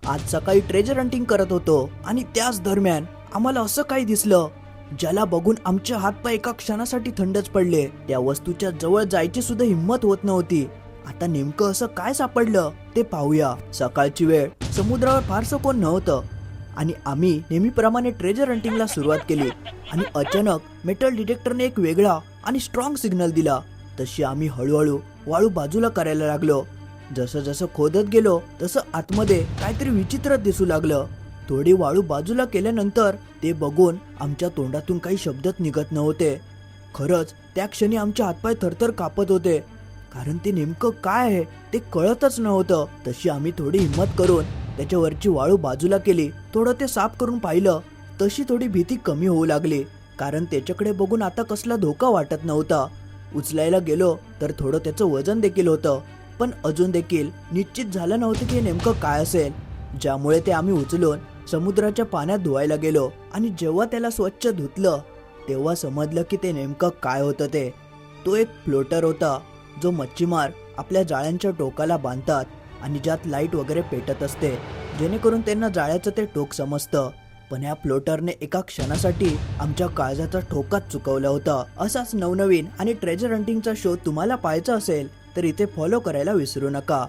आज सकाळी treasure hunting करत होतो आणि त्याच दरम्यान आम्हाला असं काही दिसलं ज्याला बघून आमचे हातपाय एका क्षणासाठी थंडच पडले। त्या वस्तूच्या जवळ जायची सुद्धा हिंमत होत नव्हती। आता नेमकं असं काय सापडलं ते पाहूया। सकाळची वेळ, समुद्रावर फारसं कोण नव्हतं आणि आम्ही नेहमीप्रमाणे ट्रेजर हंटिंगला सुरुवात केली आणि अचानक मेटल डिटेक्टरने एक वेगळा आणि स्ट्रॉंग सिग्नल दिला। तशी आम्ही हळूहळू वाळू बाजूला करायला लागलो। जसं जसं खोदत गेलो तसं आतमध्ये काहीतरी विचित्र दिसू लागलं। थोडी वाळू बाजूला केल्यानंतर ते बघून आमच्या तोंडातून काही शब्दच निघत नव्हते। खरंच त्या क्षणी आमचे हातपाय थरथर कापत होते, कारण ते नेमकं काय आहे ते कळतच नव्हतं। तशी आम्ही थोडी हिंमत करून त्याच्यावरची वाळू बाजूला केली। थोडं ते साफ करून पाहिलं, तशी थोडी भीती कमी होऊ लागली, कारण त्याच्याकडे बघून आता कसला धोका वाटत नव्हता। उचलायला गेलो तर थोडं त्याचं वजन देखील होतं, पण अजून देखील निश्चित झालं नव्हतं की नेमकं काय असेल, ज्यामुळे ते आम्ही उचलून समुद्राच्या पाण्यात धुवायला गेलो। आणि जेव्हा त्याला स्वच्छ धुतलं तेव्हा समजलं की ते नेमकं काय होतं ते। तो एक फ्लोटर होता जो मच्छीमार आपल्या जाळ्यांच्या टोकाला बांधतात आणि ज्यात लाईट वगैरे पेटत असते, जेणेकरून त्यांना जाळ्याचं ते टोक समजतं। पण या फ्लोटरने एका क्षणासाठी आमच्या काळजाचा ठोकाच चुकवला होता। असाच नवनवीन आणि ट्रेजर हंटिंगचा शो तुम्हाला पाहायचा असेल तर इथे फॉलो करायला विसरू नका।